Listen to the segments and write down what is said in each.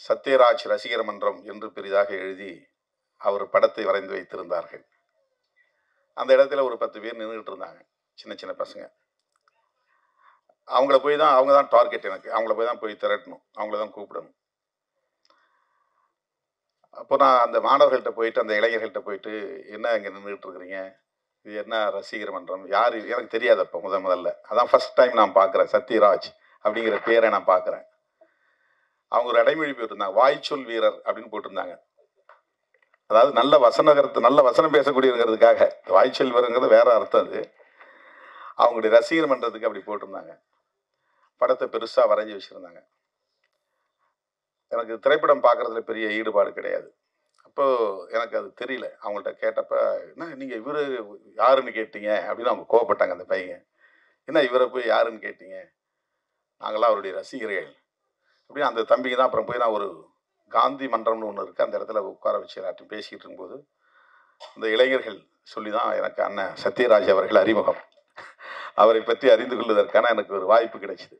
சத்யராஜ் ரசிகர் மன்றம் என்று பெரிதாக எழுதி அவர் படத்தை வரைந்து வைத்திருந்தார்கள். அந்த இடத்துல ஒரு 10 பேர் நின்றுட்டு இருந்தாங்க, சின்ன சின்ன பசங்க. அவங்க தான் டார்கெட். எனக்கு அவங்கள போய் தான் போய் திரட்டணும், அவங்கள தான் கூப்பிடணும். அப்போ நான் அந்த மாணவர்கள்ட்ட போயிட்டு, அந்த இளைஞர்கள்ட்ட போயிட்டு, என்ன இங்கே நின்றுட்டு இருக்கிறீங்க, இது என்ன ரசிகர் மன்றம், யார், எனக்கு தெரியாது. அப்போ முதல்ல அதான் ஃபர்ஸ்ட் டைம் நான் பார்க்குறேன், சத்யராஜ் அப்படிங்கிற பேரை நான் பார்க்குறேன். அவங்க ஒரு அடைமொழி போட்டிருந்தாங்க, வாய்ச்சொல் வீரர் அப்படின்னு போட்டிருந்தாங்க. அதாவது நல்ல வசனம் பேசக்கூடியங்கிறதுக்காக. வாய்ச்சொல் வீரங்கிறது வேற அர்த்தம். அது அவங்களுடைய ரசிகர் மன்றத்துக்கு அப்படி போட்டிருந்தாங்க. படத்தை பெருசா வரைஞ்சி வச்சிருந்தாங்க. எனக்கு திரைப்படம் பார்க்கறதுல பெரிய ஈடுபாடு கிடையாது. அப்போ எனக்கு அது தெரியல. அவங்கள்ட்ட கேட்டப்ப, என்ன நீங்க இவரு யாருன்னு கேட்டீங்க அப்படின்னு அவங்க கோவப்பட்டாங்க. அந்த பையன், என்ன இவரை போய் யாருன்னு கேட்டீங்க, நாங்களாம் அவருடைய ரசிகர்கள் அப்படின்னு. அந்த தம்பிக்கு தான் அப்புறம் போய் நான் ஒரு காந்தி மன்றம்னு ஒன்று இருக்குது, அந்த இடத்துல உட்கார வச்சு எல்லாத்தையும் பேசிக்கிட்டு இருக்கும்போது இந்த இளைஞர்கள் சொல்லி தான் எனக்கு அண்ணன் சத்யராஜ் அவர்கள் அறிமுகம். அவரை பற்றி அறிந்து கொள்வதற்கான எனக்கு ஒரு வாய்ப்பு கிடைச்சிது.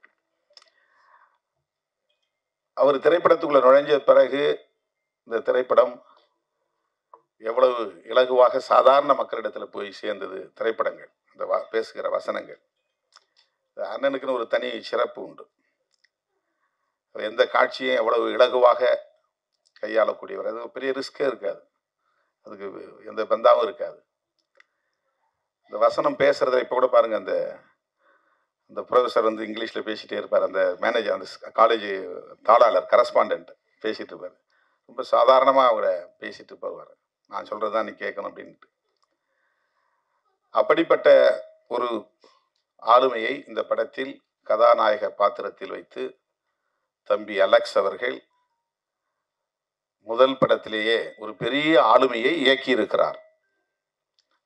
அவர் திரைப்படத்துக்குள்ள நுழைஞ்ச பிறகு இந்த திரைப்படம் எவ்வளவு இலகுவாக சாதாரண மக்களிடத்தில் போய் சேர்ந்தது. திரைப்படங்கள், இந்த பேசுகிற வசனங்கள், அண்ணனுக்குன்னு ஒரு தனி சிறப்பு உண்டு. எந்த காட்சியும் எவ்வளவு இலகுவாக கையாளக்கூடியவர். அது பெரிய ரிஸ்கே இருக்காது, அதுக்கு எந்த பந்தாவும் இருக்காது. இந்த வசனம் பேசுறத இப்போ கூட பாருங்க, அந்த ப்ரொஃபஸர் வந்து இங்கிலீஷில் பேசிகிட்டே இருப்பார். அந்த மேனேஜர், அந்த காலேஜ் தாளாளர், கரஸ்பாண்டன்ட் பேசிகிட்டு இருப்பார். ரொம்ப சாதாரணமாக அவரை பேசிட்டு போவார். நான் சொல்கிறது தான் நீ கேட்கணும் அப்படின்ட்டு. அப்படிப்பட்ட ஒரு ஆளுமையை இந்த படத்தில் கதாநாயக பாத்திரத்தில் வைத்து தம்பி அலெக்ஸ் அவர்கள் முதல் படத்திலேயே ஒரு பெரிய ஆளுமையை இயக்கி இருக்கிறார்.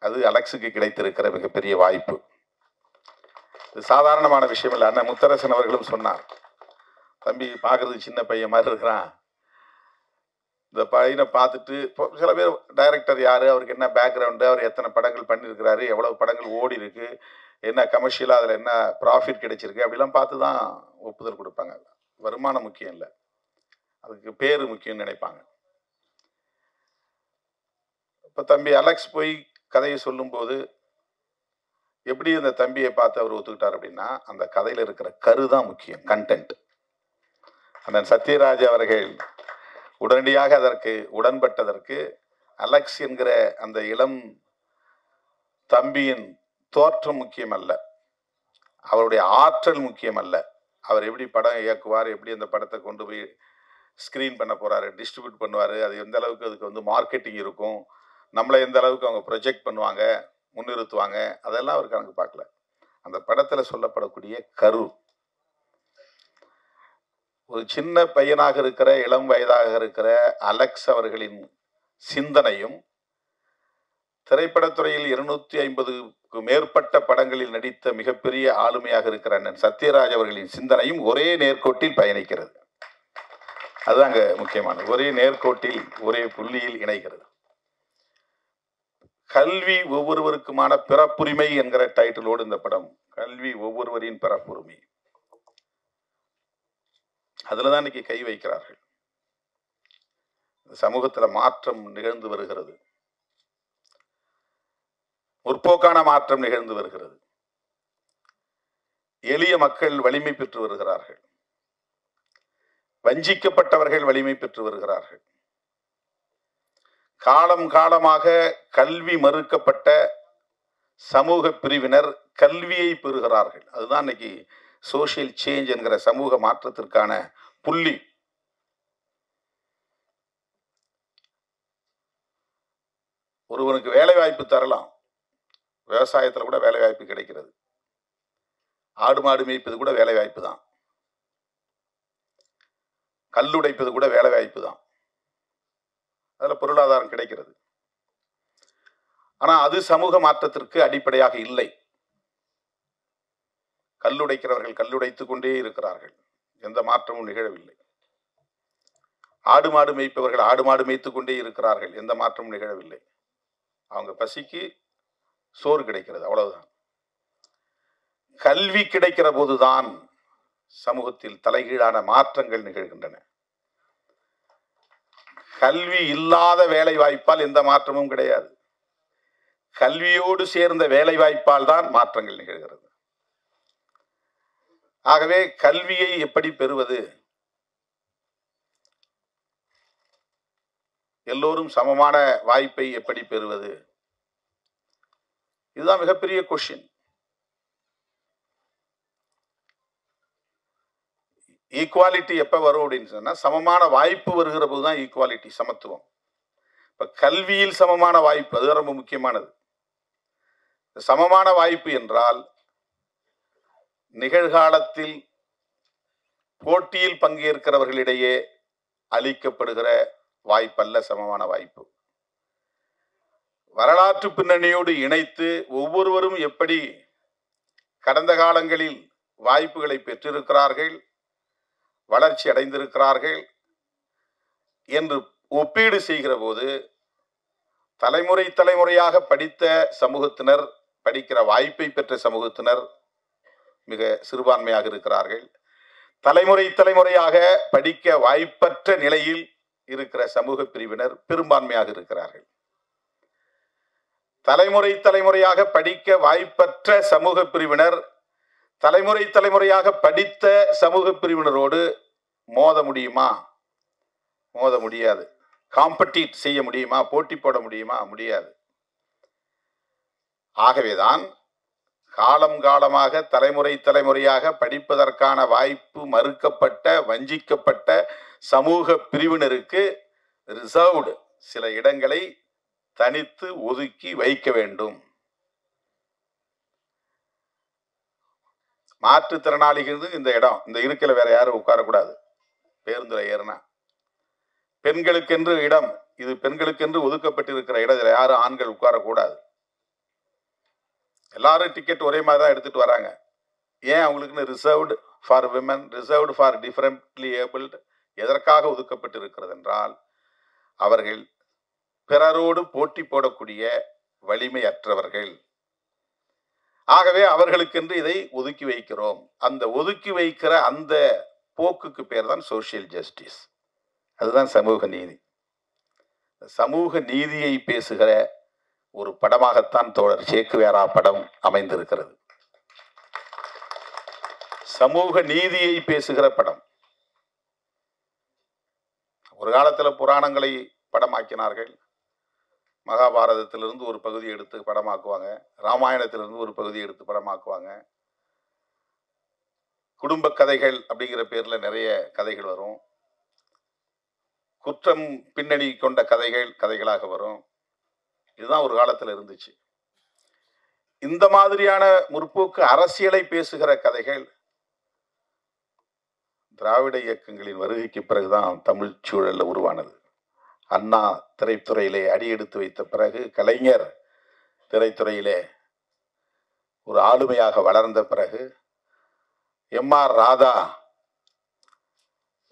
அது அலெக்ஸுக்கு கிடைத்திருக்கிற மிகப்பெரிய வாய்ப்பு. இது சாதாரணமான விஷயம் இல்லை. அண்ணன் முத்தரசன் அவர்களும் சொன்னார், தம்பி பார்க்கறதுக்கு சின்ன பையன் மாதிரி இருக்கிறான், இந்த பையனை பார்த்துட்டு. சில பேர் டைரக்டர் யாரு, அவருக்கு என்ன பேக்ரவுண்டு, அவர் எத்தனை படங்கள் பண்ணியிருக்கிறாரு, எவ்வளவு படங்கள் ஓடி இருக்கு, என்ன கமர்ஷியலாக அதில் என்ன ப்ராஃபிட் கிடைச்சிருக்கு, அப்படிலாம் பார்த்து தான் ஒப்புதல் கொடுப்பாங்க. வருமானம் முக்கியம் இல்லை, அதுக்கு பேரு முக்கியம்னு நினைப்பாங்க. இப்போ தம்பி அலெக்ஸ் போய் கதையை சொல்லும்போது எப்படி அந்த தம்பியை பார்த்து அவர் ஒத்துக்கிட்டார் அப்படின்னா, அந்த கதையில் இருக்கிற கரு தான் முக்கியம், கண்டென்ட். அந்த சத்யராஜ் அவர்கள் உடனடியாக அதற்கு உடன்பட்டதற்கு அலெக்ஸ் என்கிற அந்த இளம் தம்பியின் தோற்றம் முக்கியம் அல்ல, அவருடைய ஆற்றல் முக்கியம் அல்ல. அவர் எப்படி படம் இயக்குவார், எப்படி அந்த படத்தை கொண்டு போய் ஸ்க்ரீன் பண்ண போறாரு, டிஸ்ட்ரிபியூட் பண்ணுவார், அது எந்த அளவுக்கு அதுக்கு வந்து மார்க்கெட்டிங் இருக்கும், நம்மளை எந்த அளவுக்கு அவங்க ப்ரொஜெக்ட் பண்ணுவாங்க, முன்னிறுத்துவாங்க, அதெல்லாம் அவர் கணக்கு பார்க்கல. அந்த படத்தில் சொல்லப்படக்கூடிய கரு, ஒரு சின்ன பையனாக இருக்கிற, இளம் வயதாக இருக்கிற அலெக்ஸ் அவர்களின் சிந்தனையும், திரைப்படத்துறையில் 250க்கு மேற்பட்ட படங்களில் நடித்த மிகப்பெரிய ஆளுமையாக இருக்கிற அண்ணன் சத்யராஜ் அவர்களின் சிந்தனையும் ஒரே நேர்கோட்டில் பயணிக்கிறது. அதுதாங்க முக்கியமானது. ஒரே நேர்கோட்டில், ஒரே புள்ளியில் இணைகிறது. கல்வி ஒவ்வொருவருக்குமான பிறப்புரிமை என்கிற டைட்டிலோடு இந்த படம், கல்வி ஒவ்வொருவரின் பிறப்புரிமை, அதுலதான் இன்னைக்கு கை வைக்கிறார்கள். சமூகத்தில் மாற்றம் நிகழ்ந்து வருகிறது, முற்போக்கான மாற்றம் நிகழ்ந்து வருகிறது. எளிய மக்கள் வலிமை பெற்று வருகிறார்கள், வஞ்சிக்கப்பட்டவர்கள் வலிமை பெற்று வருகிறார்கள். காலம் காலமாக கல்வி மறுக்கப்பட்ட சமூக பிரிவினர் கல்வியை பெறுகிறார்கள். அதுதான் இன்னைக்கு சோசியல் சேஞ்ச் என்கிற சமூக மாற்றத்திற்கான புள்ளி. ஒருவனுக்கு வேலை வாய்ப்பு தரலாம், விவசாயத்தில் கூட வேலை வாய்ப்பு கிடைக்கிறது, ஆடு மாடு மேய்ப்பது கூட வேலை வாய்ப்பு தான், கல்லுடைப்பது கூட வேலை வாய்ப்பு தான், அதில் பொருளாதாரம் கிடைக்கிறது. ஆனால் அது சமூக மாற்றத்திற்கு அடிப்படையாக இல்லை. கல்லுடைக்கிறவர்கள் கல்லுடைத்துக் கொண்டே இருக்கிறார்கள், எந்த மாற்றமும் நிகழவில்லை. ஆடு மாடு மேய்ப்பவர்கள் ஆடு மாடு மேய்த்துக் கொண்டே இருக்கிறார்கள், எந்த மாற்றமும் நிகழவில்லை. அவங்க பசிக்கு சோறு கிடைக்கிறது, அவ்வளவுதான். கல்வி கிடைக்கிற போதுதான் சமூகத்தில் தலைகீழான மாற்றங்கள் நிகழ்கின்றன. கல்வி இல்லாத வேலை வாய்ப்பால் எந்த மாற்றமும் கிடையாது. கல்வியோடு சேர்ந்த வேலை வாய்ப்பால் தான் மாற்றங்கள் நிகழ்கிறது. ஆகவே கல்வியை எப்படி பெறுவது? எல்லோரும் சமமான வாய்ப்பை எப்படி பெறுவது? இதுதான் மிகப்பெரிய கொஸ்டின். ஈக்குவாலிட்டி எப்ப வரும் அப்படின்னு சொன்னா, சமமான வாய்ப்பு வருகிற போதுதான் ஈக்குவாலிட்டி, சமத்துவம். இப்ப கல்வியில் சமமான வாய்ப்பு, அது ரொம்ப முக்கியமானது. சமமான வாய்ப்பு என்றால் நிகழ்காலத்தில் போட்டியில் பங்கேற்கிறவர்களிடையே அளிக்கப்படுகிற வாய்ப்பல்ல சமமான வாய்ப்பு. வரலாற்று பின்னணியோடு இணைத்து ஒவ்வொருவரும் எப்படி கடந்த காலங்களில் வாய்ப்புகளை பெற்றிருக்கிறார்கள், வளர்ச்சி அடைந்திருக்கிறார்கள் என்று ஒப்பீடு செய்கிற போது தலைமுறை தலைமுறையாக படித்த சமூகத்தினர், படிக்கிற வாய்ப்பை பெற்ற சமூகத்தினர் மிக சிறுபான்மையாக இருக்கிறார்கள். தலைமுறை தலைமுறையாக படிக்க வாய்ப்பற்ற நிலையில் இருக்கிற சமூக பிரிவினர் பெரும்பான்மையாக இருக்கிறார்கள். தலைமுறை தலைமுறையாக படிக்க வாய்ப்பற்ற சமூக பிரிவினர் தலைமுறை தலைமுறையாக படித்த சமூக பிரிவினரோடு மோத முடியுமா? மோத முடியாது. காம்படிட் செய்ய முடியுமா? போட்டி போட முடியுமா? முடியாது. ஆகவேதான் காலம் காலமாக தலைமுறை தலைமுறையாக படிப்பதற்கான வாய்ப்பு மறுக்கப்பட்ட, வஞ்சிக்கப்பட்ட சமூக பிரிவினருக்கு ரிசர்வ்டு சில இடங்களை தனித்து ஒதுக்கி வைக்க வேண்டும். மாற்றுத்திறனாளிகளுக்கு இந்த இடம், இந்த இருக்கையில வேற யாரும் உட்காரக்கூடாது. பேருந்துல ஏறினா பெண்களுக்கென்று இடம், இது பெண்களுக்கென்று ஒதுக்கப்பட்டிருக்கிற இடத்துல யாரும் ஆண்கள் உட்காரக்கூடாது. எல்லாரும் டிக்கெட் ஒரே மாதிரி தான் எடுத்துட்டு வராங்க. ஏன் அவங்களுக்குன்னு reserved for women, reserved for differently abled எதற்காக ஒதுக்கப்பட்டு இருக்கிறது என்றால், அவர்கள் பிறரோடு போட்டி போடக்கூடிய வலிமை அற்றவர்கள். ஆகவே அவர்களுக்கென்று இதை ஒதுக்கி வைக்கிறோம். அந்த ஒதுக்கி வைக்கிற அந்த போக்குக்கு பேர் தான் சோசியல் ஜஸ்டிஸ். அதுதான் சமூக நீதி. சமூக நீதியை பேசுகிற ஒரு படமாகத்தான் தோழர் சேக்குவேரா படம் அமைந்திருக்கிறது. சமூக நீதியை பேசுகிற படம். ஒரு காலத்தில் புராணங்களை படமாக்கினார்கள். மகாபாரதத்திலிருந்து ஒரு பகுதி எடுத்து படமாக்குவாங்க, ராமாயணத்திலிருந்து ஒரு பகுதி எடுத்து படமாக்குவாங்க. குடும்ப கதைகள் அப்படிங்கிற பேர்ல நிறைய கதைகள் வரும். குற்றம் பின்னணி கொண்ட கதைகளாக வரும். இதுதான் ஒரு காலத்தில் இருந்துச்சு. இந்த மாதிரியான முற்போக்கு அரசியலை பேசுகிற கதைகள் திராவிட இயக்கங்களின் வருகைக்கு பிறகுதான் தமிழ் சூழல்ல உருவானது. அண்ணா திரைத்துறையிலே அடியெடுத்து வைத்த பிறகு, கலைஞர் திரைத்துறையிலே ஒரு ஆளுமையாக வளர்ந்த பிறகு, எம்.ஆர். ராதா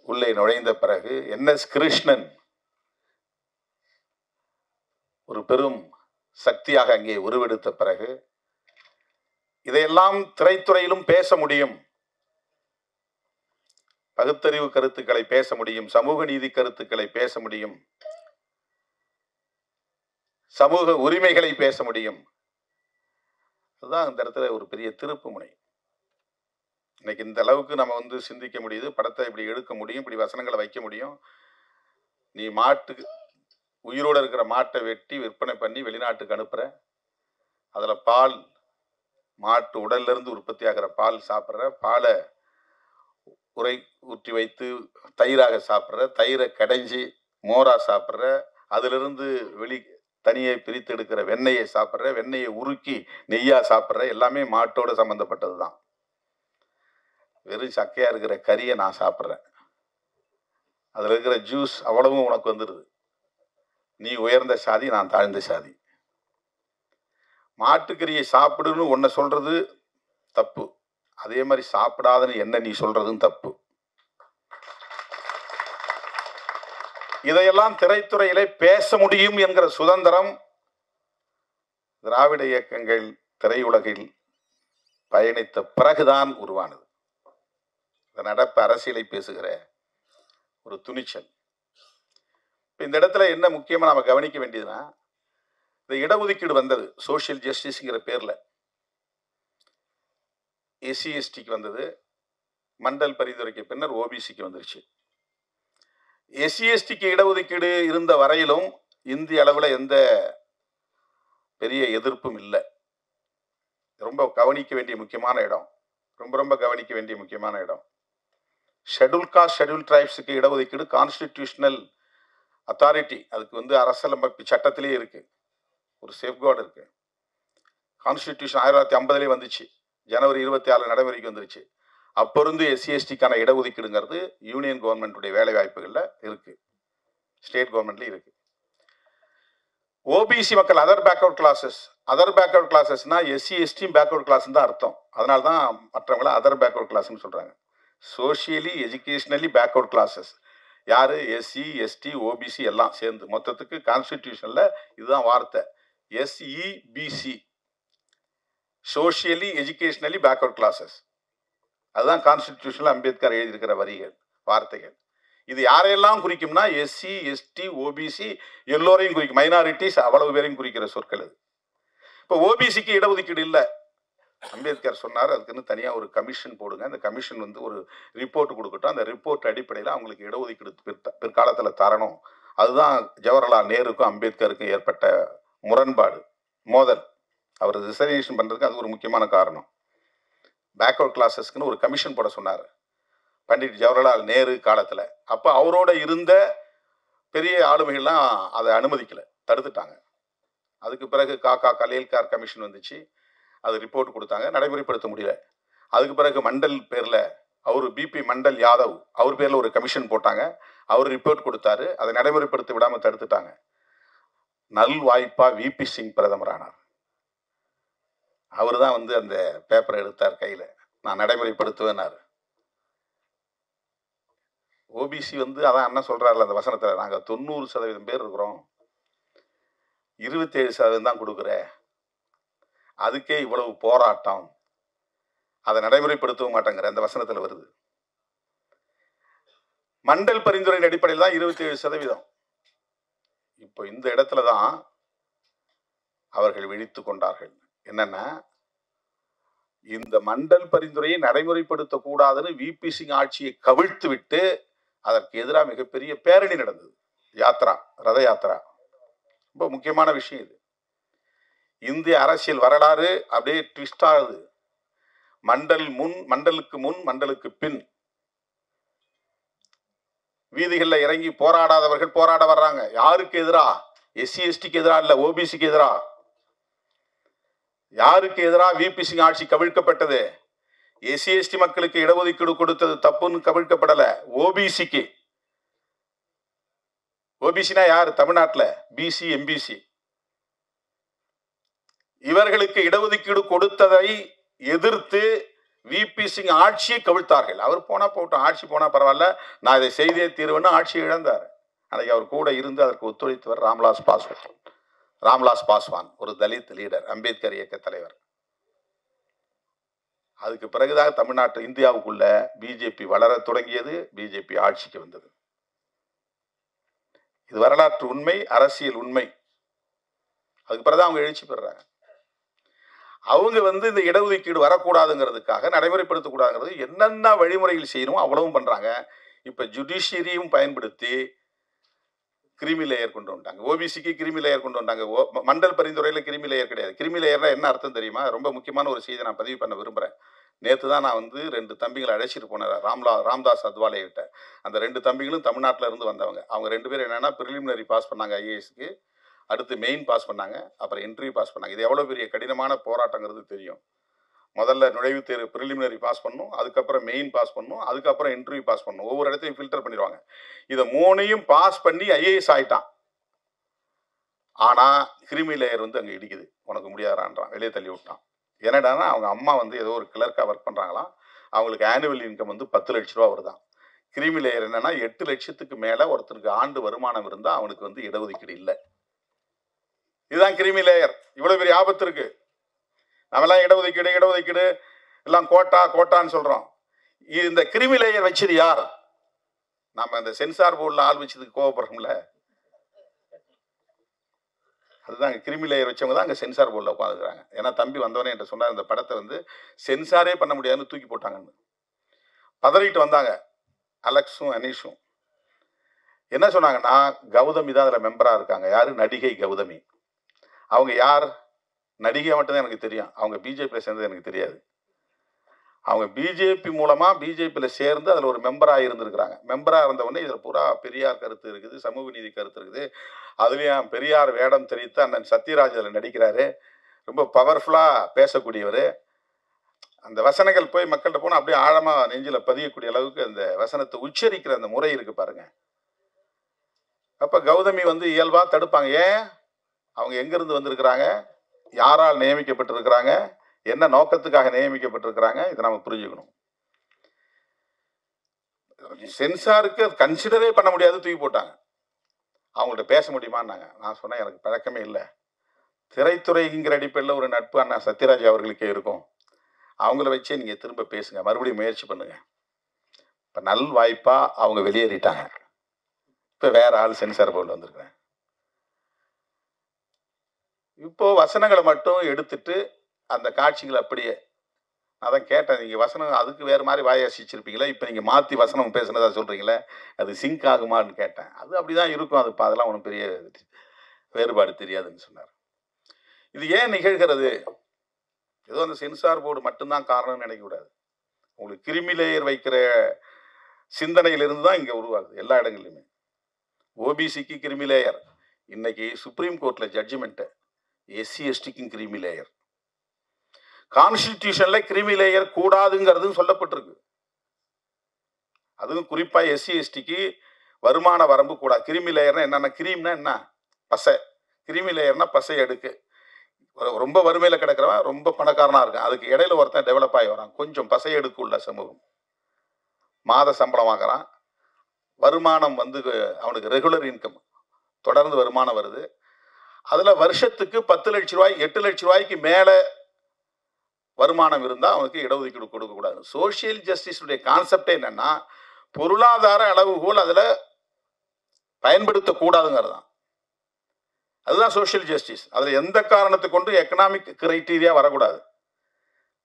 உள்ளே நுழைந்த பிறகு, என்.எஸ். கிருஷ்ணன் ஒரு பெரும் சக்தியாக அங்கே உருவெடுத்த பிறகு, இதையெல்லாம் திரைத்துறையிலும் பேச முடியும். பகுத்தறிவு கருத்துக்களை பேச முடியும், சமூக நீதி கருத்துக்களை பேச முடியும், சமூக உரிமைகளை பேச முடியும். அதுதான் இந்த இடத்துல ஒரு பெரிய திருப்பு முனை. இன்னைக்கு இந்த அளவுக்கு நம்ம சிந்திக்க முடியுது. படத்தை இப்படி எடுக்க முடியும், இப்படி வசனங்களை வைக்க முடியும். நீ மாட்டுக்கு உயிரோடு இருக்கிற மாட்டை வெட்டி விற்பனை பண்ணி வெளிநாட்டுக்கு அனுப்புற, அதுல பால், மாட்டு உடல்ல இருந்து உற்பத்தி ஆகிற பால் சாப்பிட்ற, பாலை உரை ஊற்றி வைத்து தயிராக சாப்பிட்ற, தயிரை கடைஞ்சி மோரா சாப்பிட்ற, அதிலிருந்து தனியை பிரித்து எடுக்கிற வெண்ணெயை சாப்பிட்ற, வெண்ணெயை உருக்கி நெய்யா சாப்பிட்ற, எல்லாமே மாட்டோட சம்பந்தப்பட்டது தான். வெறும் சக்கையா இருக்கிற கறியை நான் சாப்பிட்றேன், அதுல இருக்கிற ஜூஸ் அவ்வளவும் உனக்கு வந்துடுது. நீ உயர்ந்த சாதி, நான் தாழ்ந்த சாதி. மாட்டுக்கறியை சாப்பிடுன்னு உன்னை சொல்றது தப்பு, அதே மாதிரி சாப்பிடாதன்னு என்ன நீ சொல்றதும் தப்பு. இதையெல்லாம் திரைத்துறையிலே பேச முடியும் என்கிற சுதந்திரம் திராவிட இயக்கங்கள் திரையுலகில் பயணித்த பிறகுதான் உருவானது. நடப்பு அரசியலை பேசுகிற ஒரு துணிச்சல். இந்த இடத்துல என்ன முக்கியமாக நம்ம கவனிக்க வேண்டியதுன்னா, இந்த இடஒதுக்கீடு வந்தது சோஷியல் ஜஸ்டிஸ்ங்கிற பேரில். எஸ்சி எஸ்டிக்கு வந்தது, மண்டல் பரிந்துரைக்கு பின்னர் ஓபிசிக்கு வந்துருச்சு. எஸ்சி எஸ்டிக்கு இடஒதுக்கீடு இருந்த வரையிலும் இந்திய அளவில் எந்த பெரிய எதிர்ப்பும் இல்லை. ரொம்ப கவனிக்க வேண்டிய முக்கியமான இடம், ரொம்ப கவனிக்க வேண்டிய முக்கியமான இடம். ஷெட்யூல் காஸ்ட் ஷெட்யூல் டிரைப்ஸுக்கு இடஒதுக்கீடு கான்ஸ்டிடியூஷனல் அத்தாரிட்டி, அதுக்கு அரசியலமைப்பு சட்டத்திலே இருக்கு, ஒரு சேஃப்கார்டு இருக்கு. கான்ஸ்டிடியூஷன் 1950 வந்துச்சு, ஜனவரி 26 நடைமுறைக்கு வந்துருச்சு. அப்போ இருந்து எஸ்சி எஸ்டிக்கான இடஒதுக்கீடுங்கிறது யூனியன் கவர்மெண்ட்டுடைய வேலை வாய்ப்புகளில் இருக்கு, ஸ்டேட் கவர்மெண்ட்லேயும் இருக்கு. ஓபிசி மக்கள் அதர் பேக்வர்ட் கிளாஸஸ்னா எஸ்சி எஸ்டியும் பேக்வர்ட் கிளாஸ் தான் அர்த்தம். அதனால தான் மற்றவங்கள அதர் பேக்வர்ட் கிளாஸ்ன்னு சொல்றாங்க. சோஷியலி எஜுகேஷனலி பேக்வர்ட் கிளாஸஸ் யாரு? எஸ்சி எஸ்டி ஓபிசி எல்லாம் சேர்ந்து. மொத்தத்துக்கு கான்ஸ்டிடியூஷன்ல இதுதான் வார்த்தை, SEBC, socially educationally backward classes. அதுதான் கான்ஸ்டிடியூஷன்ல அம்பேத்கர் எழுதியிருக்கிற வரிகள், வார்த்தைகள். இது யாரையெல்லாம் குறிக்கும்னா எஸ்சி எஸ்டி ஓபிசி எல்லோரையும் குறிக்கும், மைனாரிட்டிஸ் அவ்வளவு பேரையும் குறிக்கிற சொற்கள் இது. இப்போ ஓபிசிக்கு இடஒதுக்கீடு இல்லை. அம்பேத்கர் சொன்னார், அதுக்குன்னு தனியாக ஒரு கமிஷன் போடுங்க, அந்த கமிஷன் ஒரு ரிப்போர்ட் கொடுக்கட்டும், அந்த ரிப்போர்ட் அடிப்படையில் அவங்களுக்கு இடஒதுக்கீடு பிற்காலத்தில் தரணும். அதுதான் ஜவஹர்லால் நேருக்கும் அம்பேத்கருக்கும் ஏற்பட்ட முரண்பாடு, மோதல். அவர் ரிசர்வேஷன் பண்ணுறதுக்கு அது ஒரு முக்கியமான காரணம். பேக்வர்ட் கிளாஸஸ்க்குன்னு ஒரு கமிஷன் போட சொன்னார் பண்டிட் ஜவஹர்லால் நேரு காலத்தில். அப்போ அவரோட இருந்த பெரிய ஆளுமைகள்லாம் அதை அனுமதிக்கலை, தடுத்துட்டாங்க. அதுக்கு பிறகு காக்கா கலேல்கார் கமிஷன் வந்துச்சு, அது ரிப்போர்ட் கொடுத்தாங்க, நடைமுறைப்படுத்த முடியல. அதுக்கு பிறகு மண்டல் பேரில் அவர் பிபி மண்டல் யாதவ் அவர் பேரில் ஒரு கமிஷன் போட்டாங்க, அவர் ரிப்போர்ட் கொடுத்தாரு, அதை நடைமுறைப்படுத்த விடாமல் தடுத்துட்டாங்க. நல் வாய்ப்பா விபி சிங் பிரதமர் ஆனார். அவர் தான் அந்த பேப்பரை எடுத்தார் கையில், நான் நடைமுறைப்படுத்துவேன்னாரு. ஓபிசி அதான் அண்ணன் சொல்றாருல அந்த வசனத்தில், நாங்கள் 90% பேர் இருக்கிறோம், 27% தான் கொடுக்குற, அதுக்கே இவ்வளவு போராட்டம், அதை நடைமுறைப்படுத்தவும் மாட்டேங்கிற அந்த வசனத்தில் வருது. மண்டல் பரிந்துரையின் அடிப்படையில் தான் 27%. இப்போ இந்த இடத்துல தான் அவர்கள் விழித்து கொண்டார்கள். என்னன்னா, இந்த மண்டல் பரிந்துரையை நடைமுறைப்படுத்த கூடாதுன்னு விபி சிங் ஆட்சியை கவிழ்த்து விட்டு அதற்கு எதிராக மிகப்பெரிய பேரணி நடந்தது, யாத்ரா, ரத யாத்ரா. ரொம்ப முக்கியமான விஷயம் இது. இந்திய அரசியல் வரலாறு அப்படியே ட்விஸ்ட் ஆகுது. மண்டலுக்கு முன் மண்டலுக்கு பின் வீதிகளில் இறங்கி போராடாதவர்கள் போராட வர்றாங்க. யாருக்கு எதிரா? எஸ்சி எஸ்டிக்கு எதிரா இல்ல, ஓபிசிக்கு எதிரா. யாருக்கு எதிராக விபி சிங் ஆட்சி கவிழ்க்கப்பட்டது? எஸ்சி எஸ்டி மக்களுக்கு இடஒதுக்கீடு கொடுத்தது தப்புன்னு கவிழ்க்கப்படல, ஓபிசிக்கு. ஓபிசினா யாரு? தமிழ்நாட்டில் பிசி எம்பிசி. இவர்களுக்கு இடஒதுக்கீடு கொடுத்ததை எதிர்த்து விபி சிங் ஆட்சியை கவிழ்த்தார்கள். அவர் போனா போட்டோம், ஆட்சி போனா பரவாயில்ல, நான் இதை செய்தே தீர்வுன்னு ஆட்சியை இழந்தார். அன்னைக்கு அவர் கூட இருந்து அதற்கு ஒத்துழைத்தவர் ராம்விலாஸ் பாஸ்வான், ஒரு தலித் லீடர், அம்பேத்கர் இயக்க தலைவர். அதுக்கு பிறகுதான் தமிழ்நாட்டு இந்தியாவுக்குள்ள பிஜேபி வளர தொடங்கியது, பிஜேபி ஆட்சிக்கு வந்தது. இது வரலாற்று உண்மை, அரசியல் உண்மை. அதுக்கு பிறகுதான் அவங்க எழுச்சி பெறாங்க. அவங்க இந்த இடஒதுக்கீடு வரக்கூடாதுங்கிறதுக்காக, நடைமுறைப்படுத்தக்கூடாதுங்கிறது என்னென்ன வழிமுறைகள் செய்யணுமோ அவ்வளவும் பண்றாங்க. இப்ப ஜுடிஷியரியும் பயன்படுத்தி கிரிமி லேயர் கொண்டு வந்துட்டாங்க. ஓபிசிக்கு கிரிமி லேயர் கொண்டு வந்தாங்க. மண்டல் பரிந்துரையில் கிரிமி லேயர் கிடையாது. கிரிமி லேயர்னா என்ன அர்த்தம் தெரியுமா? ரொம்ப முக்கியமான ஒரு செய்தியை நான் பதிவு பண்ண விரும்புகிறேன். நேற்று தான் நான் 2 தம்பிகளை அழைச்சிட்டு போனேன் ராம்தாஸ் அத்வாலே கிட்ட. அந்த 2 தம்பிகளும் தமிழ்நாட்டில் இருந்து வந்தவங்க. அவங்க 2 பேரும் என்னன்னா, ப்ரிலிமினரி பாஸ் பண்ணாங்க ஐஏஎஸ்க்கு, அடுத்து மெயின் பாஸ் பண்ணாங்க, அப்புறம் இன்டர்வியூ பாஸ் பண்ணாங்க. இது எவ்வளோ பெரிய கடினமான போராட்டங்கிறது தெரியும். முதல்ல நுழைவுத் தேர்வு ப்ரிலிமினரி பாஸ் பண்ணணும், அதுக்கப்புறம் மெயின் பாஸ் பண்ணணும், அதுக்கப்புறம் இன்டர்வியூ பாஸ் பண்ணணும். ஒவ்வொரு இடத்தையும் ஃபில்டர் பண்ணிடுவாங்க. இதை 3ஐயும் பாஸ் பண்ணி ஐஏஎஸ் ஆயிட்டான். ஆனால் கிரிமி லேயர் அங்கே இடிக்குது, உனக்கு முடியாதான்றான், வெளியே தள்ளி விட்டான். என்னடானா, அவங்க அம்மா ஏதோ ஒரு கிளர்க்காக ஒர்க் பண்ணுறாங்களாம், அவங்களுக்கு ஆனுவல் இன்கம் 10 லட்ச ரூபா வருதான். கிரிமி லேயர் என்னன்னா, 8 லட்சத்துக்கு மேலே ஒருத்தருக்கு ஆண்டு வருமானம் இருந்தால் அவனுக்கு இடஒதுக்கீடு இல்லை. இதுதான் கிரிமி லேயர். இவ்வளோ பெரிய ஆபத்து இருக்கு. நம்மெல்லாம் இடஒதுக்கீடு எல்லாம் கோட்டான்னு சொல்றோம். இந்த கிரிமி லேயர் வச்சது யார்? நம்ம இந்த சென்சார் போர்டில் ஆள் வச்சதுக்கு கோவப்படுறோம்ல, அதுதான் கிரிமி லேயர் வச்சவங்க தான் அங்கே சென்சார் போர்டில் உட்காந்துருக்காங்க. ஏன்னா தம்பி வந்தவனே என்கிட்ட சொன்னார், இந்த படத்தை வந்து சென்சாரே பண்ண முடியாதுன்னு தூக்கி போட்டாங்கன்னு. பதறிட்டு வந்தாங்க அலெக்ஸும் அனீஷும். என்ன சொன்னாங்கன்னா, கௌதமி தான் அதில் மெம்பராக இருக்காங்க. யார்? நடிகை கௌதமி. அவங்க யார்? நடிகை மட்டும்தான் எனக்கு தெரியும். அவங்க பிஜேபியில் சேர்ந்தது எனக்கு தெரியாது. அவங்க பிஜேபி மூலமாக பிஜேபியில் சேர்ந்து அதில் ஒரு மெம்பராக இருந்திருக்கிறாங்க. மெம்பராக இருந்தவொடனே இதில் பூரா பெரியார் கருத்து இருக்குது, சமூக நீதி கருத்து இருக்குது. அதுலேயும் பெரியார் வேடம் தெரிவித்து அண்ணன் சத்யராஜ் அதில் நடிக்கிறாரு. ரொம்ப பவர்ஃபுல்லாக பேசக்கூடியவர். அந்த வசனங்கள் போய் மக்கள்கிட்ட போனால் அப்படியே ஆழமாக நெஞ்சில் பதியக்கூடிய அளவுக்கு அந்த வசனத்தை உச்சரிக்கிற அந்த முறை இருக்கு பாருங்க. அப்போ கௌதமி வந்து இயல்பாக தடுப்பாங்க. ஏன்? அவங்க எங்கேருந்து வந்திருக்கிறாங்க, யாரால் நியமிக்கப்பட்டிருக்கிறாங்க, என்ன நோக்கத்துக்காக நியமிக்கப்பட்டிருக்கிறாங்க, இதை நம்ம புரிஞ்சுக்கணும். சென்சாருக்கு கன்சிடரே பண்ண முடியாது, தூக்கி போட்டாங்க. அவங்கள்ட்ட பேச முடியுமான்னாங்க. நான் சொன்னேன், எனக்கு பழக்கமே இல்லை. திரைத்துறைங்கிற அடிப்படையில் ஒரு நட்பு அண்ணா சத்யராஜ் அவர்களுக்கே இருக்கும். அவங்கள வச்சே நீங்கள் திரும்ப பேசுங்க, மறுபடியும் முயற்சி பண்ணுங்க. இப்போ நல் வாய்ப்பாக அவங்க வெளியேறிட்டாங்க. இப்போ வேற ஆள் சென்சார் போர்டில் வந்திருக்கிறேன். இப்போ வசனங்களை மட்டும் எடுத்துட்டு அந்த காட்சிகளை அப்படியே அதான் கேட்டேன். நீங்கள் வசனம் அதுக்கு வேறு மாதிரி வாயாசிச்சிருப்பீங்களா, இப்போ நீங்கள் மாற்றி வசனம் பேசுனதா சொல்கிறீங்களே, அது சிங்க் ஆகுமான்னு கேட்டேன். அது அப்படி தான் இருக்கும், அது அதெல்லாம் ஒன்றும் பெரிய வேறுபாடு தெரியாதுன்னு சொன்னார். இது ஏன் நிகழ்கிறது? ஏதோ அந்த சென்சார் போர்டு மட்டும்தான் காரணம்னு நினைக்கக்கூடாது. உங்களுக்கு கிரிமி லேயர் வைக்கிற சிந்தனையிலிருந்து தான் இங்கே உருவாகுது எல்லா இடங்கள்லையுமே. ஓபிசிக்கு கிரிமி லேயர், இன்னைக்கு சுப்ரீம் கோர்ட்டில் ஜட்ஜ்மெண்ட்டு எஸ்சி எஸ்டிக்கும் கிரிமி லேயர். கான்ஸ்டிடியூஷன்ல கிரிமி லேயர் கூடாதுங்கிறது சொல்லப்பட்டிருக்கு. அதுவும் குறிப்பா எஸ்சி எஸ்டிக்கு வருமான வரம்பு கூடாது. கிரிமி லேயர்னா என்னன்னா, கிரீம்னா என்ன? பசை. கிரிமி லேயர்னா பசை அடுக்கு. ரொம்ப வறுமையில கிடக்கிறவன் ரொம்ப பணக்காரனா இருக்கான், அதுக்கு இடையில ஒருத்தன் டெவலப் ஆகி வரான். கொஞ்சம் பசை அடுக்கு உள்ள சமூகம். மாத சம்பளம் வாங்குறான், வருமானம் வந்து அவனுக்கு ரெகுலர் இன்கம், தொடர்ந்து வருமானம் வருது. அதுல வருஷத்துக்கு 10 லட்ச ரூபாய் 8 லட்ச ரூபாய்க்கு மேல வருமானம் இருந்தால் அவனுக்கு இடஒதுக்கீடு கொடுக்கக்கூடாது. சோசியல் ஜஸ்டிஸுடைய கான்செப்டே என்னன்னா, பொருளாதார அளவுகோல் அதில் பயன்படுத்தக்கூடாதுங்கிறது தான். அதுதான் சோசியல் ஜஸ்டிஸ். அதில் எந்த காரணத்தை கொண்டு எக்கனாமிக் கிரைட்டீரியா வரக்கூடாது,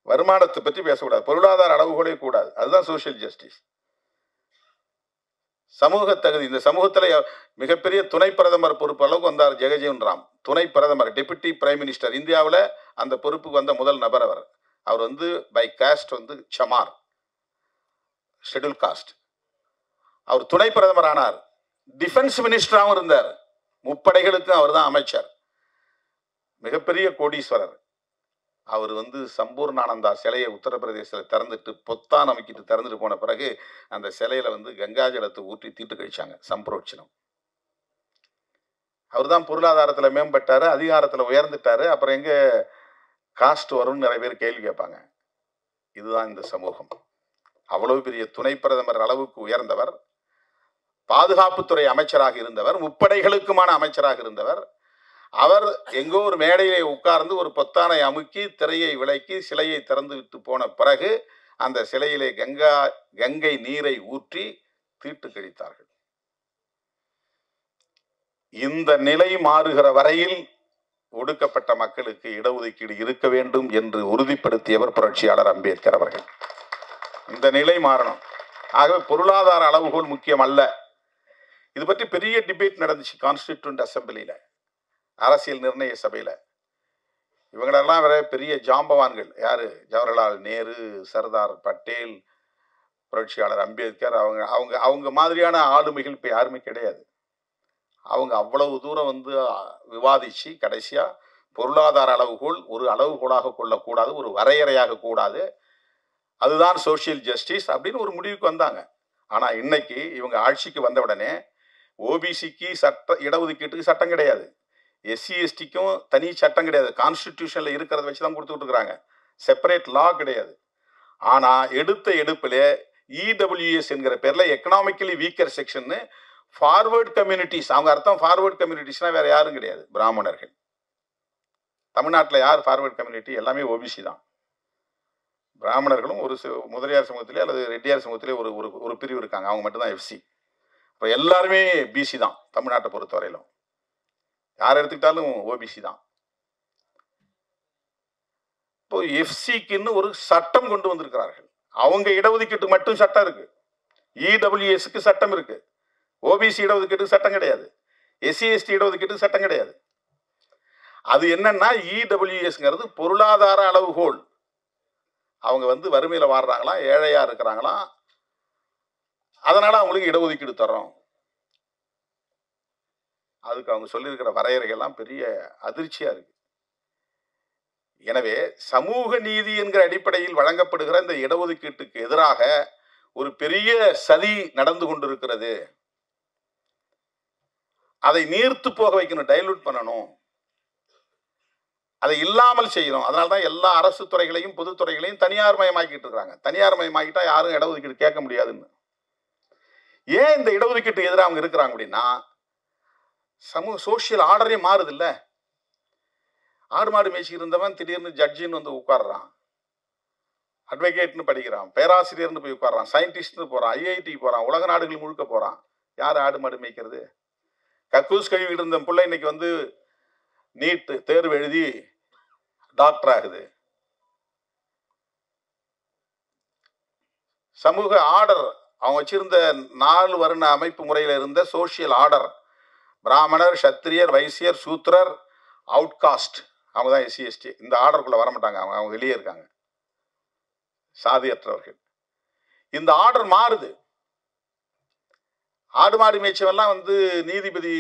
வருமானத்தை பற்றி பேசக்கூடாது, பொருளாதார அளவுகோலே கூடாது. அதுதான் சோசியல் ஜஸ்டிஸ். சமூக தகுதி, இந்த சமூகத்தில் மிகப்பெரிய துணை பிரதமர் பொறுப்பு அளவுக்கு வந்தார் ஜெகஜீவன் ராம். துணை பிரதமர், டெபுட்டி பிரைம் மினிஸ்டர், இந்தியாவில் அந்த பொறுப்புக்கு வந்த முதல் நபர் அவர். அவர் வந்து பை காஸ்ட் வந்து சமார், ஷெட்யூல் காஸ்ட். அவர் துணை பிரதமர் ஆனார். டிஃபென்ஸ் மினிஸ்டராகவும் இருந்தார். முப்படைகளுக்கும் அவர் தான் அமைச்சர். மிகப்பெரிய கோடீஸ்வரர். அவர் வந்து சம்பூர்ணானந்தா சிலையை உத்தரப்பிரதேசத்தில் திறந்துட்டு பொத்தான் அமைக்கிட்டு திறந்துட்டு போன பிறகு அந்த சிலையில வந்து கங்கா ஜலத்தை ஊற்றி தீட்டு கழிச்சாங்க, சம்பரோட்சணம். அவர் தான் பொருளாதாரத்தில் மேம்பட்டாரு, அதிகாரத்தில் உயர்ந்துட்டாரு. அப்புறம் எங்க காஸ்ட் வரும்னு நிறைய பேர் கேள்வி கேட்பாங்க. இதுதான் இந்த சமூகம். அவ்வளவு பெரிய துணை பிரதமர் அளவுக்கு உயர்ந்தவர், பாதுகாப்புத்துறை அமைச்சராக இருந்தவர், முப்படைகளுக்குமான அமைச்சராக இருந்தவர். அவர் எங்கோ ஒரு மேடையிலே உட்கார்ந்து ஒரு பொத்தானை அமுக்கி திரையை விலக்கி சிலையை திறந்து விட்டு போன பிறகு அந்த சிலையிலே கங்கை நீரை ஊற்றி தீட்டு கழித்தார்கள். இந்த நிலை மாறுகிற வரையில் ஒடுக்கப்பட்ட மக்களுக்கு இடஒதுக்கீடு இருக்க வேண்டும் என்று உறுதிப்படுத்தியவர் புரட்சியாளர் அம்பேத்கர் அவர்கள். இந்த நிலை மாறணும். ஆகவே பொருளாதார அளவுகோல் முக்கியம் அல்ல. இது பற்றி பெரிய டிபேட் நடந்துச்சு கான்ஸ்டிடியூண்ட் அசம்பிளியில், அரசியல் நிர்ணய சபையில். இவங்களெல்லாம் வேற பெரிய ஜாம்பவான்கள். யாரு? ஜவஹர்லால் நேரு, சர்தார் பட்டேல், புரட்சியாளர் அம்பேத்கர். அவங்க மாதிரியான ஆளுமைகள் இப்போ யாருமே கிடையாது. அவங்க அவ்வளவு தூரம் வந்து விவாதிச்சு கடைசியா பொருளாதார அளவுகோல் ஒரு அளவுகோலாக கொள்ளக்கூடாது, ஒரு வரையறையாக கூடாது, அதுதான் சோசியல் ஜஸ்டிஸ் அப்படின்னு ஒரு முடிவுக்கு வந்தாங்க. ஆனா இன்னைக்கு இவங்க ஆட்சிக்கு வந்த உடனே ஓபிசிக்கு இடஒதுக்கீட்டுக்கு சட்டம் கிடையாது, எஸ்சி எஸ்டிக்கும் தனி சட்டம் கிடையாது, கான்ஸ்டிடியூஷன்ல இருக்கிறத வச்சு தான் கொடுத்துட்டு இருக்கிறாங்க, செப்பரேட் லா கிடையாது. ஆனா எடுத்த எடுப்பிலே இடபிள்யூஎஸ் என்கிற பேர்ல economically weaker section, forward communities. அவங்க அர்த்தம் ஃபார்வர்ட் கம்யூனிட்டிஸ்னா வேற யாரும் கிடையாது, பிராமணர்கள். தமிழ்நாட்டில் யார் ஃபார்வர்ட் கம்யூனிட்டி? எல்லாமே ஓபிசி தான். பிராமணர்களும் ஒரு முதலியார் சமூகத்திலே அல்லது ரெட்டியார் சமூகத்திலே ஒரு ஒரு பிரிவு இருக்காங்க, அவங்க மட்டும்தான் எஃப்சி. இப்போ எல்லாருமே பிசி தான் தமிழ்நாட்டை பொறுத்தவரையிலும். யார் எடுத்துக்கிட்டாலும் ஓபிசி தான். இப்போ எஃப்சிக்குன்னு ஒரு சட்டம் கொண்டு வந்திருக்கிறார்கள். அவங்க இடஒதுக்கீட்டு மட்டும் சட்டம் இருக்கு, இடபிள்யூஎஸ்க்கு சட்டம் இருக்கு, ஓபிசி இடஒதுக்கீட்டு சட்டம் கிடையாது, எஸ்சி எஸ்டி இடஒதுக்கீட்டு சட்டம் கிடையாது. அது என்னன்னா இடபிள்யூஎஸ்ங்கிறது பொருளாதார அளவுகோல். அவங்க வந்து வறுமையில வாடுறாங்களா, ஏழையா இருக்கிறாங்களா, அதனால அவங்களுக்கு இடஒதுக்கீடு தரோம். அதுக்கு அவங்க சொல்லியிருக்கிற வரையறைகள்லாம் பெரிய அதிர்ச்சியா இருக்கு. எனவே சமூக நீதி என்கிற அடிப்படையில் வழங்கப்படுகிற இந்த இடஒதுக்கீட்டுக்கு எதிராக ஒரு பெரிய சதி நடந்து கொண்டிருக்கிறது. அதை நீர்த்து போக வைக்கணும், டைலூட் பண்ணணும், அதை இல்லாமல் செய்யணும். அதனால்தான் எல்லா அரசு துறைகளையும் பொதுத்துறைகளையும் தனியார் மயமாக்கிட்டு இருக்காங்க. தனியார் மயமாக்கிட்டா யாரும் இடஒதுக்கீடு கேட்க முடியாதுன்னு. ஏன் இந்த இடஒதுக்கீட்டு எதிராக அவங்க இருக்கிறாங்க அப்படின்னா, சோசியல் ஆர்டரே மாறுது இல்ல. ஆடு மாடு மேய்ச்சி இருந்தவன் திடீர்னு ஜட்ஜின்னு வந்து உட்கார்றான், அட்வொகேட்னு படிக்கிறான், பேராசிரியர்னு போய் உட்கார்றான், சயின்டிஸ்ட்னு போறான், ஐஐடி போறான், உலக நாடுகள் முழுக்க போறான். யார் ஆடு மாடு மேய்க்கிறது? கக்கூஸ் கழுவிட்டு இருந்த பிள்ளை இன்னைக்கு வந்து நீட் தேர்வு எழுதி டாக்டர் ஆகுது. சமூக ஆர்டர் அவங்க வச்சிருந்த 4 வருண அமைப்பு முறையில் இருந்த சோசியல் ஆர்டர், பிராமணர், சத்திரியர், வைசியர், சூத்திரர், அவுட்காஸ்ட், அவங்க தான் எஸ்சி எஸ்டி. இந்த ஆர்டருக்குள்ள வர மாட்டாங்க, அவங்க வெளியே இருக்காங்க, சாதியற்றவர்கள். இந்த ஆர்டர் மாறுது. ஆடு மாடு மேய்ச்சவெல்லாம் வந்து நீதிபதி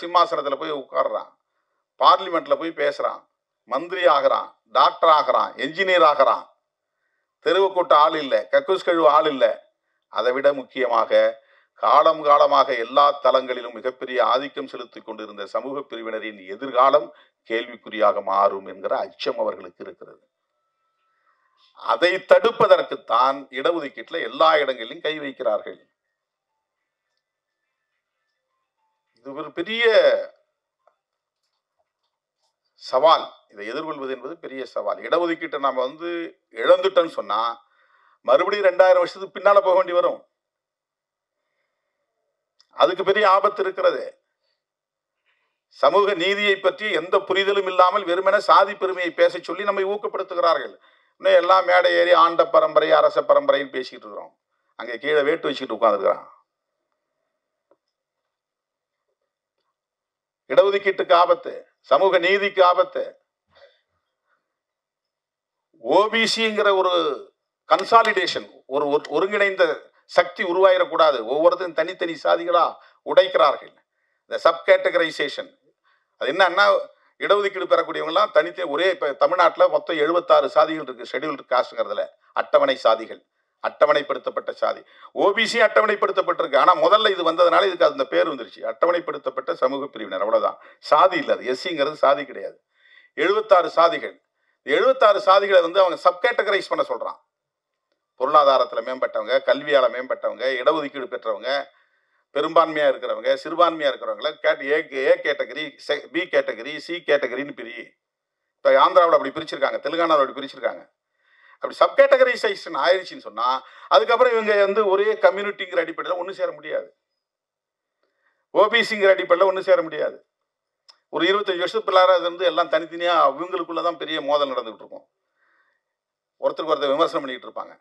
சிம்மாசனத்தில் போய் உட்கார்றான், பார்லிமெண்ட்ல போய் பேசுறான், மந்திரி ஆகிறான், டாக்டர் ஆகிறான், என்ஜினியர் ஆகிறான். தெருவு கூட்ட ஆள் இல்லை, கக்கூஸ் கழுவு ஆள் இல்லை. அதை விட முக்கியமாக காலம் காலமாக எல்லா தளங்களிலும் மிகப்பெரிய ஆதிக்கம் செலுத்திக் கொண்டிருந்த சமூக பிரிவினரின் எதிர்காலம் கேள்விக்குறியாக மாறும் என்கிற அச்சம் அவர்களுக்கு இருக்கிறது. அதை தடுப்பதற்குத்தான் இடஒதுக்கீட்டில் எல்லா இடங்களிலும் கை வைக்கிறார்கள். இது ஒரு பெரிய சவால். இதை எதிர்கொள்வது என்பது பெரிய சவால். இடஒதுக்கீட்டை நாம வந்து இழந்துட்டோம்னு சொன்னா மறுபடியும் 2000 வருஷத்துக்கு பின்னால போக வேண்டி வரும். அதுக்கு பெரிய ஆபத்து இருக்கிறது. சமூக நீதியை பற்றி எந்த புரிதலும் இல்லாமல் வெறுமனே சாதி பெருமையை பேச சொல்லி நம்மை ஊக்கப்படுத்துகிறார்கள். இன்னும் எல்லாம் மேடை ஏறி ஆண்ட பரம்பரை, அரச பரம்பரைன்னு பேசிக்கிட்டு இருக்கிறோம். அங்கே கீழே வேட்டு வச்சுக்கிட்டு உட்கார்ந்துருக்கிறான். இடஒதுக்கீட்டுக்கு ஆபத்து, சமூக நீதிக்கு ஆபத்து. ஓபிசிங்கிற ஒரு கன்சாலிடேஷன், ஒரு ஒருங்கிணைந்த சக்தி உருவாயிடக்கூடாது. ஒவ்வொருத்தரும் தனித்தனி சாதிகளா உடைக்கிறார்கள். இந்த சப் கேட்டகரைசேஷன் அது என்னன்னா, இடஒதுக்கீடு பெறக்கூடியவங்கலாம் தனித்தனி ஒரே. இப்போ தமிழ்நாட்டில் மொத்தம் 76 சாதிகள் இருக்கு, ஷெட்யூல்டு காஸ்ட்ங்கிறதுல அட்டவணை சாதிகள், அட்டவணைப்படுத்தப்பட்ட சாதி. ஓபிசி அட்டவணைப்படுத்தப்பட்டிருக்கு. ஆனால் முதல்ல இது வந்ததுனால இதுக்கு அந்த பேர் வந்துருச்சு, அட்டவணைப்படுத்தப்பட்ட சமூக பிரிவினர். அவ்வளோதான், சாதி இல்லை. அது எஸ்சிங்கிறது சாதி கிடையாது. 76 சாதிகள். 76 சாதிகளை வந்து அவங்க சப் கேட்டகரைஸ் பண்ண சொல்றான். பொருளாதாரத்தில் மேம்பட்டவங்க, கல்வியால் மேம்பட்டவங்க, இடஒதுக்கீடு பெற்றவங்க, பெரும்பான்மையா இருக்கிறவங்க, சிறுபான்மையா இருக்கிறவங்கள A category, B category, C கேட்டகரின்னு பிரி. இப்போ ஆந்திராவில் அப்படி பிரிச்சிருக்காங்க, தெலுங்கானாவில் அப்படி பிரிச்சிருக்காங்க. அப்படி சப் கேட்டகரைசேஷன் ஆயிடுச்சுன்னு சொன்னா அதுக்கப்புறம் இவங்க வந்து ஒரே கம்யூனிட்டிங்கிற அடிப்படையில் ஒன்று சேர முடியாது, ஓபிசிங்கிற அடிப்படையில் ஒன்று சேர முடியாது. ஒரு 25 வருஷத்துக்கு பிள்ளார அது வந்து எல்லாம் தனித்தனியா அவங்களுக்குள்ளதான் பெரிய மோதல் நடந்துகிட்டு இருக்கும். ஒருத்தருக்கு ஒருத்தர் விமர்சனம் பண்ணிட்டு இருப்பாங்க.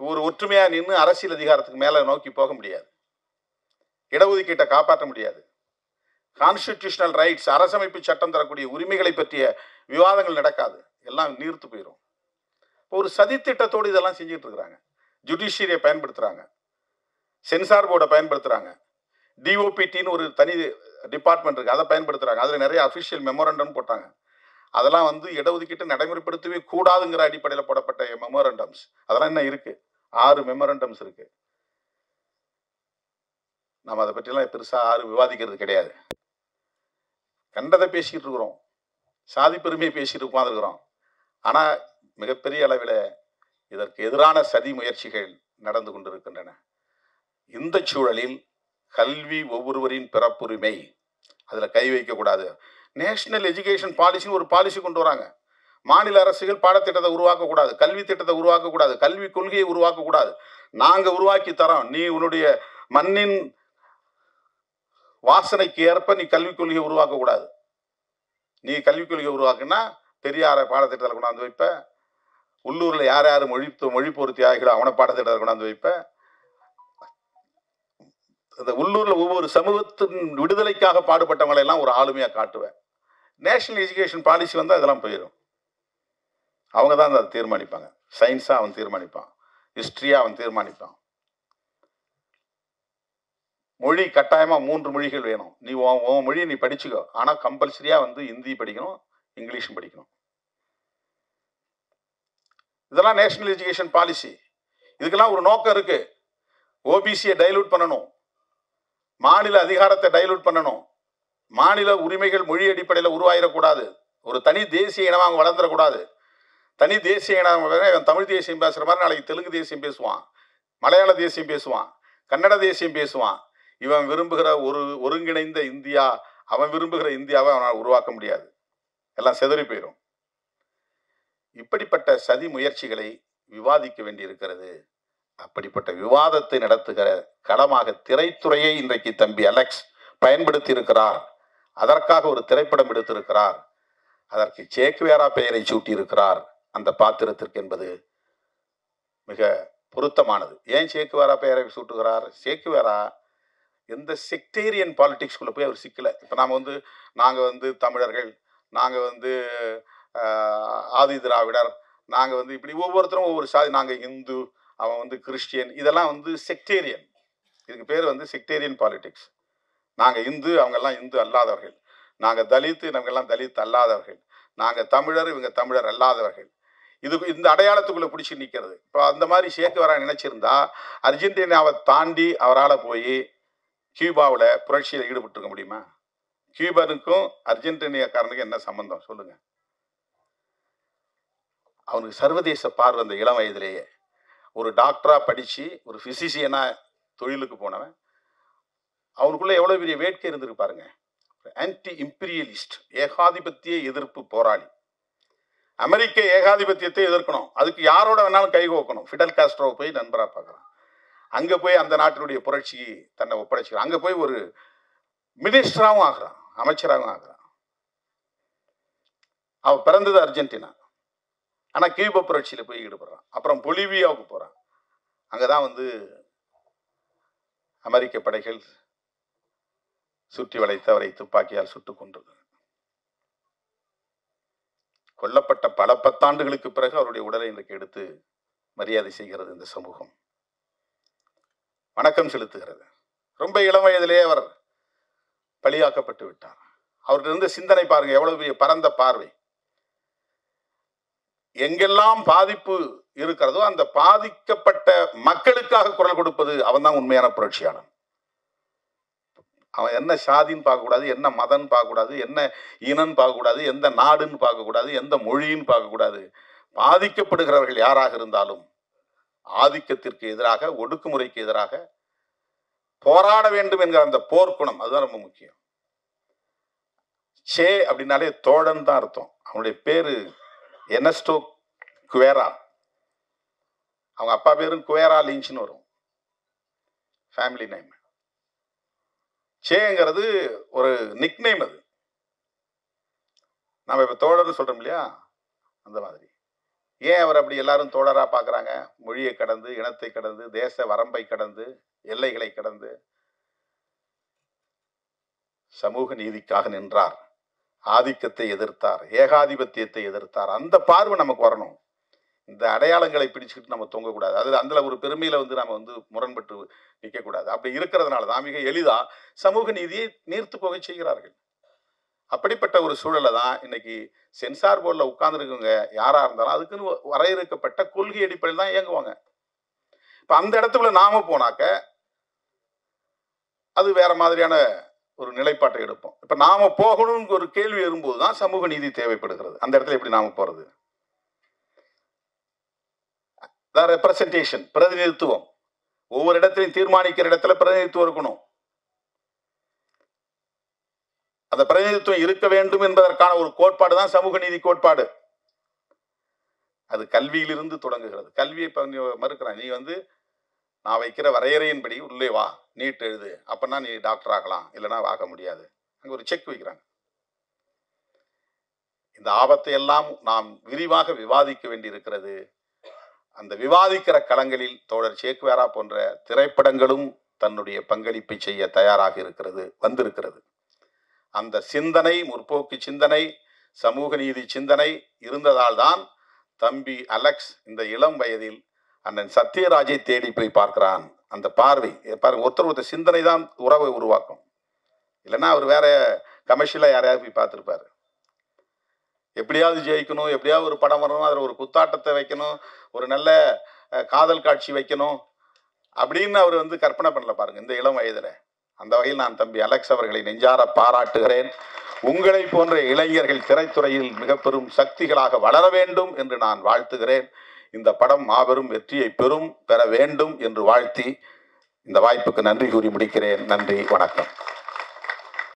ஒரு ஒற்றுமையா நின்று அரசியல் அதிகாரத்துக்கு மேல நோக்கி போக முடியாது, இடஒதுக்கீட்டை காப்பாற்ற முடியாது. கான்ஸ்டிடியூஷனல் ரைட்ஸ், அரசமைப்பு சட்டம் தரக்கூடிய உரிமைகளை பற்றிய விவாதங்கள் நடக்காது, எல்லாம் நீர்த்து போயிடும். ஒரு சதித்திட்டத்தோடு இதெல்லாம் செஞ்சுட்டு இருக்கிறாங்க. ஜுடிஷியரியை பயன்படுத்துறாங்க, சென்சார் போர்டை பயன்படுத்துறாங்க, டிஓபிடின்னு ஒரு தனி டிபார்ட்மெண்ட் இருக்கு, அதை பயன்படுத்துறாங்க. அதுல நிறைய அபிஷியல் மெமோரண்டம் போட்டாங்க. அதெல்லாம் வந்து இடஒதுக்கீட்டை நடைமுறைப்படுத்தவே கூடாதுங்கிற அடிப்படையில் போடப்பட்ட மெமோரண்டம்ஸ். அதெல்லாம் என்ன இருக்கு, 6 மெமோரண்டம்ஸ் இருக்கு. நம்ம அதை பற்றிலாம் பெருசா யாரும் விவாதிக்கிறது கிடையாது. கண்டதை பேசிக்கிட்டு இருக்கிறோம், சாதி பெருமையை பேசிட்டு உட்கார்ந்துருக்கிறோம். ஆனா மிகப்பெரிய அளவில் இதற்கு எதிரான சதி முயற்சிகள் நடந்து கொண்டிருக்கின்றன. இந்த சூழலில் கல்வி ஒவ்வொருவரின் பிறப்புரிமை, அதுல கை வைக்கக்கூடாது. நேஷனல் எஜுகேஷன் பாலிசின்னு ஒரு பாலிசி கொண்டு வராங்க. மாநில அரசுகள் பாடத்திட்டத்தை உருவாக்கக்கூடாது, கல்வி திட்டத்தை உருவாக்கக்கூடாது, கல்வி கொள்கையை உருவாக்கக்கூடாது. நாங்க உருவாக்கி தரோம், நீ உன்னுடைய மண்ணின் வாசனைக்கு ஏற்ப நீ கல்விக் கொள்கையை உருவாக்க கூடாது. நீ கல்விக் கொள்கையை உருவாக்குனா பெரியார பாடத்திட்டத்தில் கொண்டாந்து வைப்ப, உள்ளூர்ல யார் யார் மொழிப்போர் தியாகிகளோ அவனை பாடத்திட்டத்தில் கொண்டாந்து வைப்ப, அந்த உள்ளூர்ல ஒவ்வொரு சமூகத்தின் விடுதலைக்காக பாடுபட்டவங்களை எல்லாம் ஒரு ஆளுமையா காட்டுவேன். நேஷனல் எஜுகேஷன் பாலிசி வந்து அதெல்லாம் போயிடும். அவங்க தான் அதை தீர்மானிப்பாங்க. சயின்ஸா அவன் தீர்மானிப்பான், ஹிஸ்டரியா அவன் தீர்மானிப்பான். மொழி கட்டாயமா 3 மொழிகள் வேணும். நீ உன் மொழியை நீ படிச்சுக்கோ, ஆனா கம்பல்சரியா வந்து ஹிந்தி படிக்கணும், இங்கிலீஷும் படிக்கணும். இதெல்லாம் நேஷனல் எஜுகேஷன் பாலிசி. இதுக்கெல்லாம் ஒரு நோக்கம் இருக்கு. ஓபிசியை டைலூட் பண்ணணும், மாநில அதிகாரத்தை டைலூட் பண்ணணும், மாநில உரிமைகள் மொழி அடிப்படையில் உருவாயிடக்கூடாது, ஒரு தனி தேசிய இனமாக அவங்க வளர்ந்துடக்கூடாது. தனி தேசிய இனம் தமிழ் தேசியம் பேசுற மாதிரி நாளைக்கு தெலுங்கு தேசியம் பேசுவான், மலையாள தேசியம் பேசுவான், கன்னட தேசியம் பேசுவான். இவன் விரும்புகிற ஒரு ஒருங்கிணைந்த இந்தியா, அவன் விரும்புகிற இந்தியாவை அவனால் உருவாக்க முடியாது, எல்லாம் செதறி போயிடும். இப்படிப்பட்ட சதி முயற்சிகளை விவாதிக்க வேண்டியிருக்கிறது. அப்படிப்பட்ட விவாதத்தை நடத்துகிற களமாக திரைத்துறையை இன்றைக்கு தம்பி அலெக்ஸ் பயன்படுத்தி இருக்கிறார். அதற்காக ஒரு திரைப்படம் எடுத்திருக்கிறார். அதற்கு சேக்குவேரா பெயரை சூட்டி இருக்கிறார் அந்த பாத்திரத்திற்கு என்பது மிக பொருத்தமானது. ஏன் சேக்குவேரா பெயரை சூட்டுகிறார்? சேக்குவேரா எந்த செக்டேரியன் பாலிடிக்ஸ்குள்ள போய் அவர் சிக்கல. இப்போ நாங்கள் வந்து தமிழர்கள், நாங்கள் வந்து ஆதி திராவிடர், நாங்கள் வந்து இப்படி ஒவ்வொருத்தரும் ஒவ்வொரு சாதி, நாங்கள் இந்து, அவன் வந்து கிறிஸ்டியன், இதெல்லாம் வந்து செக்டேரியன். இதுக்கு பேர் வந்து செக்டேரியன் பாலிடிக்ஸ். நாங்கள் இந்து, அவங்கெல்லாம் இந்து அல்லாதவர்கள், நாங்கள் தலித்து, இவங்கெல்லாம் தலித் அல்லாதவர்கள், நாங்கள் தமிழர், இவங்க தமிழர் அல்லாதவர்கள். இந்த அடையாளத்துக்குள்ள பிடிச்சி நிற்கிறது. இப்போ அந்த மாதிரி சேக்குவேரா நினைச்சிருந்தா அர்ஜென்டினாவை தாண்டி அவரால் போய் கியூபாவில் புரட்சியில் ஈடுபட்டுருக்க முடியுமா? கியூபனுக்கும் அர்ஜென்டினியாக்காரனுக்கும் என்ன சம்பந்தம் சொல்லுங்க? அவனுக்கு சர்வதேச பார்வை அந்த இளம் வயதிலேயே. ஒரு டாக்டரா படிச்சு ஒரு பிசிசியனா தொழிலுக்கு போனவன், அவனுக்குள்ள எவ்வளவு பெரிய வேட்கை இருந்திருக்கு பாருங்க. ஆன்டி இம்பீரியலிஸ்ட், ஏகாதிபத்திய எதிர்ப்பு போராளி. அமெரிக்க ஏகாதிபத்தியத்தை எதிர்க்கணும், அதுக்கு யாரோட வேணாலும் கை கோக்கணும். ஃபிடல் காஸ்ட்ரோவை போய் நண்பரா பார்க்கறான். அங்க போய் அந்த நாட்டினுடைய புரட்சி தன்னை ஒப்படைச்சுக்கிறான். அங்க போய் ஒரு மினிஸ்டராகவும் ஆகிறான், அமைச்சராகவும் ஆகிறான். அவன் பிறந்தது அர்ஜென்டினா, ஆனா கியூபா புரட்சியில போய் ஈடுபடுறான். அப்புறம் பொலிவியாவுக்கு போறான். அங்கதான் வந்து அமெரிக்க படைகள் சுற்றி வளைத்து அவரை துப்பாக்கியால் சுட்டுக் கொன்றது. கொல்லப்பட்ட பல 10 ஆண்டுகளுக்கு பிறகு அவருடைய உடலை இன்றைக்கு எடுத்து மரியாதை செய்கிறது இந்த சமூகம், வணக்கம் செலுத்துகிறது. ரொம்ப இளம் வயதிலே அவர் பலியாக்கப்பட்டு விட்டார். அவர்கிட்ட இருந்த சிந்தனை பாருங்க, எவ்வளவு பெரிய பரந்த பார்வை. எங்கெல்லாம் பாதிப்பு இருக்கிறதோ அந்த பாதிக்கப்பட்ட மக்களுக்காக குரல் கொடுப்பது அவன் தான் உண்மையான புரட்சியாளன். அவன் என்ன சாதின்னு பார்க்கக்கூடாது, என்ன மதம் பார்க்கக்கூடாது, என்ன இனம் பார்க்கக்கூடாது, எந்த நாடுன்னு பார்க்கக்கூடாது, எந்த மொழின்னு பார்க்கக்கூடாது. பாதிக்கப்படுகிறவர்கள் யாராக இருந்தாலும் ஆதிக்கத்திற்கு எதிராக, ஒடுக்குமுறைக்கு எதிராக போராட வேண்டும் என்கிற அந்த போர்க்குணம், அதுதான் ரொம்ப முக்கியம். சே அப்படின்னாலே தோழன் தான் அர்த்தம். அவனுடைய பேரு எர்னஸ்டோ குவேரா. அவங்க அப்பா பேரும் குவேரா லிஞ்ச்னு வரும், ஃபேமிலி நேம். சேங்கிறது ஒரு நிக் நேம். அது நம்ம இப்ப தோழர்னு சொல்றோம் இல்லையா, அந்த மாதிரி. ஏன் அவர் அப்படி எல்லாரும் தோழரா பார்க்கறாங்க? மொழியை கடந்து, இனத்தை கடந்து, தேச வரம்பை கடந்து, எல்லைகளை கடந்து சமூக நீதிக்காக நின்றார், ஆதிக்கத்தை எதிர்த்தார், ஏகாதிபத்தியத்தை எதிர்த்தார். அந்த பார்வை நமக்கு வரணும். இந்த அடையாளங்களை பிடிச்சுக்கிட்டு நம்ம தொங்கக்கூடாது. அது அந்த ஒரு பெருமையில வந்து நம்ம வந்து முரண்பட்டு நிற்கக்கூடாது. அப்படி இருக்கிறதுனால தான் மிக எளிதா சமூக நீதியை நீர்த்து போக செய்கிறார்கள். அப்படிப்பட்ட ஒரு சூழலை தான் இன்னைக்கு சென்சார் போர்டில் உட்கார்ந்துருக்கவங்க யாரா இருந்தாலும் அதுக்குன்னு வரையறுக்கப்பட்ட கொள்கை அடிப்படையில் தான் இயங்குவாங்க. இப்ப அந்த இடத்துக்குள்ள நாம போனாக்க அது வேற மாதிரியான ஒரு நிலைப்பாட்டை எடுப்போம். இப்ப நாம போகணும்னு ஒரு கேள்வி வரும்போது தான் சமூக நீதி தேவைப்படுகிறது. அந்த இடத்துல எப்படி நாம போறது? ரெப்ரசன்டேஷன், பிரதிநிதித்துவம். ஒவ்வொரு இடத்திலையும் தீர்மானிக்கிற இடத்துல பிரதிநிதித்துவம் இருக்கணும். அந்த பிரதிநிதித்துவம் இருக்க வேண்டும் என்பதற்கான ஒரு கோட்பாடு தான் சமூக நீதி கோட்பாடு. அது கல்வியிலிருந்து தொடங்குகிறது. கல்வியை மறுக்கிறான். நீ வந்து நான் வைக்கிற வரையறையின்படி உள்ளே வா, நீட் எழுது, அப்பன்னா நீ டாக்டர் ஆகலாம், இல்லைன்னா ஆக முடியாது. அங்கே ஒரு செக் வைக்கிறாங்க. இந்த ஆபத்தை எல்லாம் நாம் விரிவாக விவாதிக்க வேண்டியிருக்கிறது. அந்த விவாதிக்கிற களங்களில் தோழர் சேக்குவேரா போன்ற திரைப்படங்களும் தன்னுடைய பங்களிப்பை செய்ய தயாராக இருக்கிறது, வந்திருக்கிறது. அந்த சிந்தனை, முற்போக்கு சிந்தனை, சமூக நீதி சிந்தனை இருந்ததால் தான் தம்பி அலெக்ஸ் இந்த இளம் வயதில் அண்ணன் சத்யராஜை தேடி போய் பார்க்கிறான். அந்த பார்வை பாருங்க, ஒருத்தர் சிந்தனை தான் உறவை உருவாக்கும். இல்லைன்னா அவர் வேற கமர்ஷியலா யாரையாவது போய் பார்த்துருப்பாரு. எப்படியாவது ஜெயிக்கணும், எப்படியாவது ஒரு படம் வரணும், அதில் ஒரு குத்தாட்டத்தை வைக்கணும், ஒரு நல்ல காதல் காட்சி வைக்கணும் அப்படின்னு அவர் கற்பனை பண்ணல பாருங்க இந்த இளம் வயதில். அந்த வகையில் நான் தம்பி அலெக்ஸ் அவர்களை நெஞ்சார பாராட்டுகிறேன். உங்களை போன்ற இளைஞர்கள் திரைத்துறையில் மிக பெரும் சக்திகளாக வளர வேண்டும் என்று நான் வாழ்த்துகிறேன். இந்த படம் மாபெரும் வெற்றியை பெற வேண்டும் என்று வாழ்த்தி இந்த வாய்ப்புக்கு நன்றி கூறி முடிக்கிறேன். நன்றி, வணக்கம்.